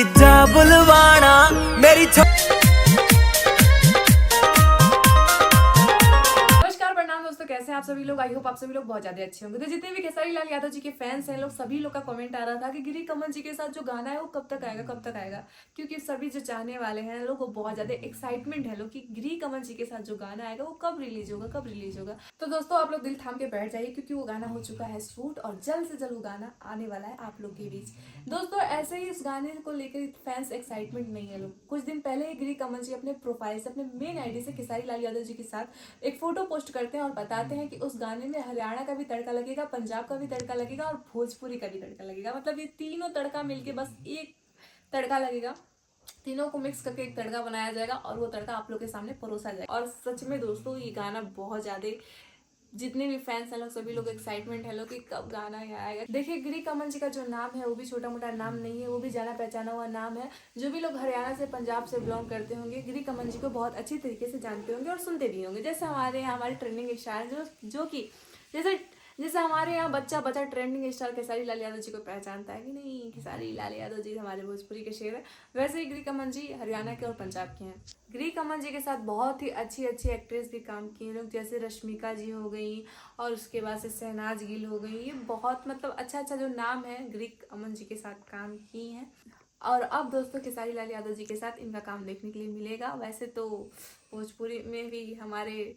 जीजा बुलवाना मेरी नमस्कार प्रणाम दोस्तों, कैसे हैं आप सभी लोग। आई होप आप सभी लोग बहुत ज्यादा अच्छे होंगे। तो जितने भी खेसारी लाल यादव जी के फैंस हैं लोग, सभी लोग का कमेंट आ रहा था कि गिरी कमल जी के साथ जो गाना है वो कब तक आएगा, कब तक आएगा। क्योंकि सभी जो चाहने वाले हैं लोग, वो बहुत ज्यादा एक्साइटमेंट है लोग कि गिरी कमल जी के साथ जो गाना आएगा वो कब रिलीज होगा, कब रिलीज होगा। तो दोस्तों आप लोग दिल थाम के बैठ जाइए, क्योंकि वो गाना हो चुका है शूट और जल्द से जल्द वो गाना आने वाला है आप लोग के बीच। दोस्तों ऐसे ही इस गाने को लेकर फैंस एक्साइटमेंट नहीं है लोग। कुछ दिन पहले ही गिरी कमल जी अपने प्रोफाइल से, अपने मेन आईडी से खेसारी लाल यादव जी के साथ एक फोटो पोस्ट करते हैं और बताते हैं कि उस गाने में हरियाणा का भी तड़का लगेगा, पंजाब का भी तड़का लगेगा और भोजपुरी का भी तड़का लगेगा। मतलब ये तीनों तड़का मिलके बस एक तड़का लगेगा। तीनों को मिक्स करके एक तड़का बनाया जाएगा और वो तड़का आप लोग के सामने परोसा जाएगा। और सच में दोस्तों ये गाना बहुत ज्यादा, जितने भी फैंस हैं लोग, सभी लोग एक्साइटमेंट है लोग कि कब गाना ये आएगा। देखिए गिरी कमल जी का जो नाम है वो भी छोटा मोटा नाम नहीं है, वो भी जाना पहचाना हुआ नाम है। जो भी लोग हरियाणा से, पंजाब से बिलोंग करते होंगे, गिरी कमल जी को बहुत अच्छी तरीके से जानते होंगे और सुनते भी होंगे। जैसे हमारे यहाँ हमारे ट्रेंडिंग स्टार जो कि जैसे जैसे हमारे यहाँ बच्चा बच्चा ट्रेंडिंग स्टार खेसारी लाल यादव जी को पहचानता है कि नहीं, खेसारी लाल यादव जी हमारे भोजपुरी के शेर है, वैसे ही गिरी कमल जी हरियाणा के और पंजाब के हैं। गिरी कमल जी के साथ बहुत ही अच्छी अच्छी एक्ट्रेस भी काम की हैं लोग, जैसे रश्मिका जी हो गई और उसके बाद से शहनाज गिल हो गई। ये बहुत मतलब अच्छा अच्छा जो नाम है गिरी कमल जी के साथ काम की हैं। और अब दोस्तों खेसारी लाल यादव जी के साथ इनका काम देखने के लिए मिलेगा। वैसे तो भोजपुरी में भी हमारे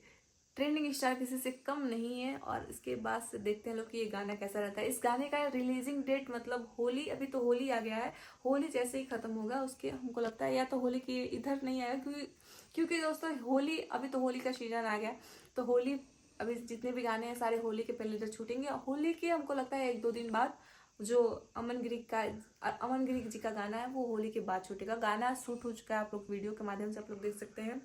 ट्रेंडिंग स्टार किसी से कम नहीं है। और इसके बाद से देखते हैं लोग कि ये गाना कैसा रहता है। इस गाने का रिलीजिंग डेट मतलब होली, अभी तो होली आ गया है, होली जैसे ही खत्म होगा उसके हमको लगता है या तो होली के इधर नहीं आएगा, क्योंकि दोस्तों होली, अभी तो होली का सीजन आ गया, तो होली अभी जितने भी गाने हैं सारे होली के पहले इधर छूटेंगे। होली के हमको लगता है 1-2 दिन बाद जो अमन गिरी जी का गाना है वो होली के बाद छूटेगा। गाना शूट हो चुका है, आप लोग वीडियो के माध्यम से आप लोग देख सकते हैं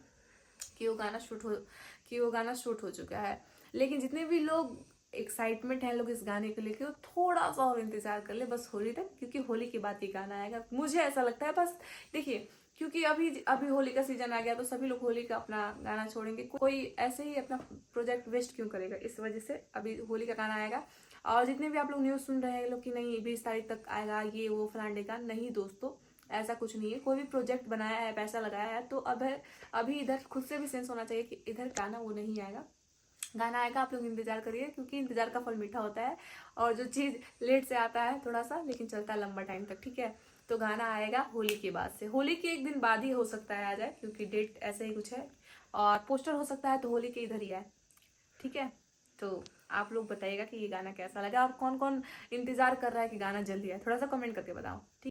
कि वो गाना शूट हो चुका है। लेकिन जितने भी लोग एक्साइटमेंट है लोग इस गाने को लेकर, थोड़ा सा और इंतजार कर ले बस होली तक, क्योंकि होली के बाद ये गाना आएगा, मुझे ऐसा लगता है। बस देखिए, क्योंकि अभी अभी होली का सीजन आ गया तो सभी लोग होली का अपना गाना छोड़ेंगे, कोई ऐसे ही अपना प्रोजेक्ट वेस्ट क्यों करेगा, इस वजह से अभी होली का गाना आएगा। और जितने भी आप लोग न्यूज सुन रहे हैं लोग कि नहीं 20 तारीख तक आएगा ये वो फलाने का, नहीं दोस्तों ऐसा कुछ नहीं है। कोई भी प्रोजेक्ट बनाया है, पैसा लगाया है, तो अब अभी इधर खुद से भी सेंस होना चाहिए कि इधर गाना वो नहीं आएगा। गाना आएगा, आप लोग इंतजार करिए, क्योंकि इंतजार का फल मीठा होता है। और जो चीज़ लेट से आता है थोड़ा सा, लेकिन चलता है लंबा टाइम तक, ठीक है। तो गाना आएगा होली के बाद से, होली के एक दिन बाद ही हो सकता है आ जाए, क्योंकि डेट ऐसे ही कुछ है। और पोस्टर हो सकता है तो होली के इधर ही आए, ठीक है। तो आप लोग बताइएगा कि ये गाना कैसा लगा और कौन कौन इंतजार कर रहा है कि गाना जल्दी आए, थोड़ा सा कमेंट करके बताओ, ठीक।